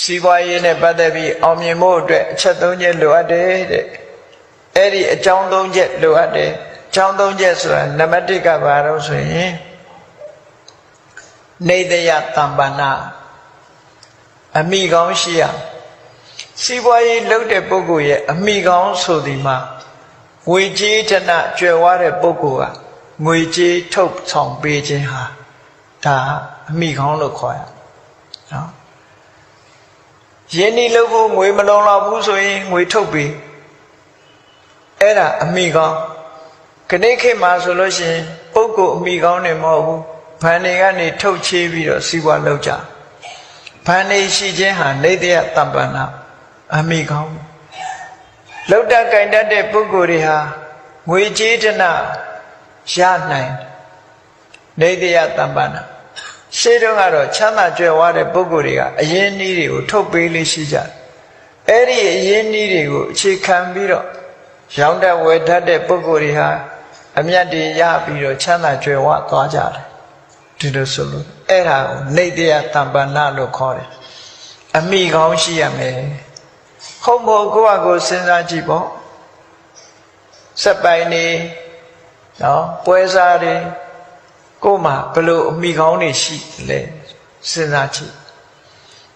စီးပွားရေးနဲ့ပတ်သက်ပြီးအောင်မြင်ဖို့အတွက်အချက်၃ချက်လိုအပ်တယ်တဲ့အဲ့ဒီအကြောင်း၃ချက်လိုအပ်တယ်အကြောင်း၃ချက်ဆိုတာနံပါတ်၁ကဘာလို့ဆိုရင်နေတယတမ္ပန္နအမိကောင်းရှိရစီးပွားရေးလုပ်တဲ့ပုဂ္ဂိုလ်ရဲ့အမိကောင်းဆိုဒီမှာငွေကြေးဌာနကျွယ်ဝတဲ့ပုဂ္ဂိုလ်ကငွေကြေးထုတ်ဆောင်ပေးခြင်းဟာဒါအမိကောင်းလို့ခေါ်ရနော်ယင်းဒီလုပ်ဖို့ငွေမလုံလောက်ဘူးဆိုရင်ငွေထုတ်ပေးအဲ့ဒါအမိကောင်းခဏခေတ်မှာဆိုလို့ရှိရင်ပုဂ္ဂိုလ်အမိကောင်းနေမဟုတ်ဘူးဘဏ်တွေကနေထုတ်ချေးပြီးတော့စီးပွားလုပ်ကြဘဏ်တွေရှိခြင်းဟာနေတယတမ္ပန္နအမိကောင်းလောက်တကင်တတ်တဲ့ပုဂ္ဂိုလ်တွေဟာငွေကြေးဌာနရနိုင်နေတယတမ္ပန္နရှေးတုန်းကတော့ချမ်းသာကြွယ်ဝတဲ့ပုဂ္ဂိုလ်တွေကအရင်းအနှီးတွေကိုထုတ်ပေးလေးရှိကြတယ်အဲ့ဒီအရင်းအနှီးတွေကိုအခြေခံပြီးတော့ရောင်းတတ်ဝယ်တတ်တဲ့ပုဂ္ဂိုလ်တွေဟာအမြတ်တွေရပြီးတော့ချမ်းသာကြွယ်ဝသွားကြတယ်ဒီလိုဆိုလို့အဲ့ဒါကိုနေတယတမ္ပန္နလို့ခေါ်တယ်အမိကောင်းရှိရမယ်ဟုတ်မဟုတ်ကိုယ့်အကိုစဉ်းစားကြည့်ပေါ့စက်ပိုင်နေနော်ပွဲစားတွေကိုမှဘလို့အမိကောင်းနေရှိလဲစဉ်းစားကြည့်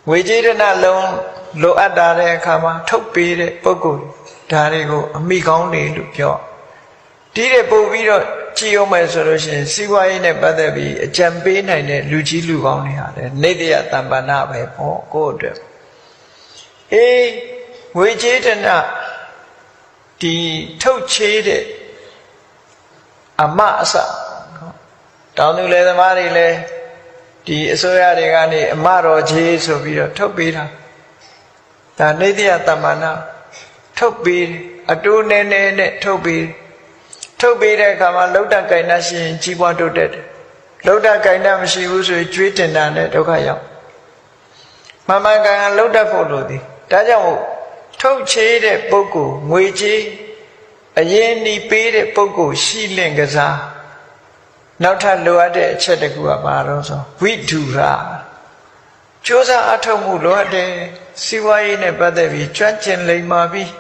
ငွေကြေးဌာနလုံးလိုအပ်တာတဲ့အခါမှာထုတ်ပေးတဲ့ပုဂ္ဂိုလ်ဒါတွေကိုအမိကောင်းနေလို့ပြောဒီတဲ့ပို့ပြီးတော့ကြည့်အောင်မယ်ဆိုလို့ရှိရင်စီးပွားရေးနဲ့ပတ်သက်ပြီးအကြံပေးနိုင်တဲ့လူကြီးလူကောင်းတွေဟာလည်းနေတယတမ္ပန္နပဲပေါ့ကိုယ့်အတွက်အေးငွေကြေးဌာနဒီထုတ်ချေးတဲ့အမအစတောင်သူလယ်သမားတွေလည်းဒီအစိုးရတွေကနေအမတော်ချေးဆိုပြီးတော့ထုတ်ပေးတာဒါနေတယတမ္ပန္နထုတ်ပေးအတူနေနေနဲ့ထုတ်ပေးတဲ့အခါမှာလှုပ်တတ်ကြိုင်တတ်ရှိရင်ကြီးပွားတိုးတက်တယ်လှုပ်တတ်ကြိုင်တတ်မရှိဘူးဆိုရင်ကျွေးတင်တာနဲ့ဒုက္ခရောက်မှန်မှန်ကန်ကန်လှုပ်တတ်ဖို့လိုသည်ဒါကြောင့်မို့ထုတ်ချေးတဲ့ပုဂ္ဂိုလ်ငွေကြေးအရင်နီးပေးတဲ့ပုဂ္ဂိုလ်ရှိလင့်ကစားနောက်ထပ်လိုအပ်တဲ့အချက်တစ်ခုကဘာလို့ဆိုဝိဓုရကြိုးစားအထောက်မှုလိုအပ်တယ်စီးပွားရေးနဲ့ပတ်သက်ပြီးကြွကျင်လိမ္မာပြီး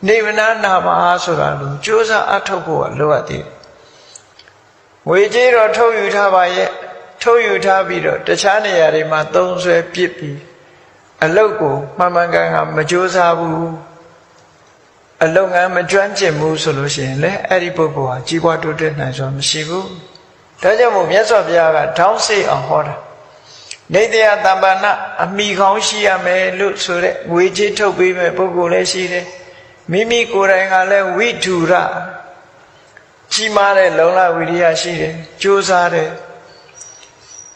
နေဗနာနာမအားဆိုတာလို့ကြိုးစားအထောက်ဖို့လိုအပ်တယ်ငွေကြေးတော့ထုတ်ယူထားပါရဲ့ထုတ်ယူထားပြီးတော့တခြားနေရာတွေမှာသုံးဆွဲပစ်ပြီးအလုတ်ကိုမှန်မှန်ကန်ကန်မကြိုးစားဘူးအလုပ်ငန်းမကျွမ်းကျင်ဘူးဆိုလို့ရှိရင်လည်းအဲ့ဒီပုဂ္ဂိုလ်ဟာကြီးပွားတိုးတက်နိုင်စွာမရှိဘူးဒါကြောင့်မို့မြတ်စွာဘုရားကထောင်းစိတ်အောင်ဟောတာနေတယတမ္ပန္နအမိကောင်းရှိရမယ်လို့ဆိုတဲ့ငွေကြေးထုတ်ပေးမဲ့ပုဂ္ဂိုလ်လည်းရှိတယ်မိမိကိုယ်တိုင်ကလည်းဝိဓုရကြီးမားတဲ့လုံလဝိရိယရှိတယ်ကြိုးစားတယ်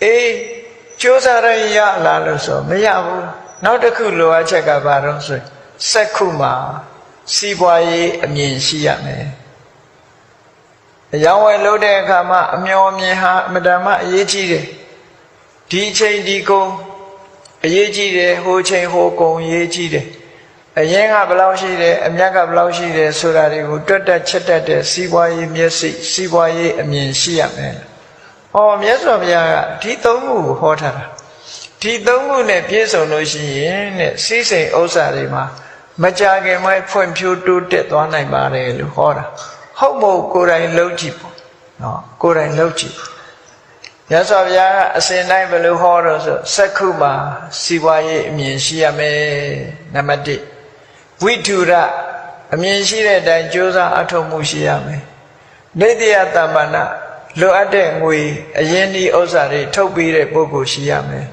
အေးကြိုးစားရရလာလို့ဆိုမရဘူးနောက်တစ်ခုလိုအပ်ချက်ကဘာလို့ဆိုစက္ခုမှာစီးပွားရေးအမြင်ရှိရမယ်အယောင်းဝယ်လုပ်တဲ့အခါမှာအမျော်မြင်ဟာအမတန်မှအရေးကြီးတယ်ဒီချိန်ဒီကုန်အရေးကြီးတယ်ဟိုချိန်ဟိုကုန်အရေးကြီးတယ်အရင်ကဘယ်လောက်ရှိတယ်အမြတ်ကဘယ်လောက်ရှိတယ်ဆိုတာတွေကိုတွက်တက်ချက်တက်တဲ့စီးပွားရေးမျက်စိစီးပွားရေးအမြင်ရှိရမယ်ဟောမြတ်စွာဘုရားကဒီသုံးခုကိုဟောထားတာဒီသုံးခုနဲ့ပြည့်စုံလို့ရှိရင်တဲ့စီးစိမ်ဥစ္စာတွေမှာမကြခင်မှဖွံ့ဖြိုးတိုးတက်သွားနိုင်ပါတယ်လို့ဟောတာဟုတ်မဟုတ်ကိုယ်တိုင်လုပ်ကြည့်ပေါ့နော်ကိုယ်တိုင်လုပ်ကြည့်မြတ်စွာဘုရားကအစဉ်တိုင်းဘယ်လိုဟောတော့ဆိုစက္ခုမှာစီးပွားရေးအမြင်ရှိရမယ်နံပါတ်1ဝိဓုရအမြင်ရှိတဲ့အတိုင်းကြိုးစားအထောက်မှုရှိရမယ်နေတယတမ္ပန္နလိုအပ်တဲ့ငွေအရင်ဒီဥစ္စာတွေထုတ်ပေးတဲ့ပုဂ္ဂိုလ်ရှိရမယ်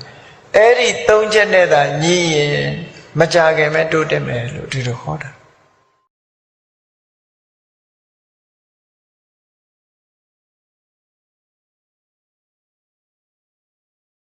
အဲ့ဒီ၃ချက်နဲ့သာညီရင်မကြခင်ပဲတိုးတက်မယ်လို့ဒီလိုဟောတာ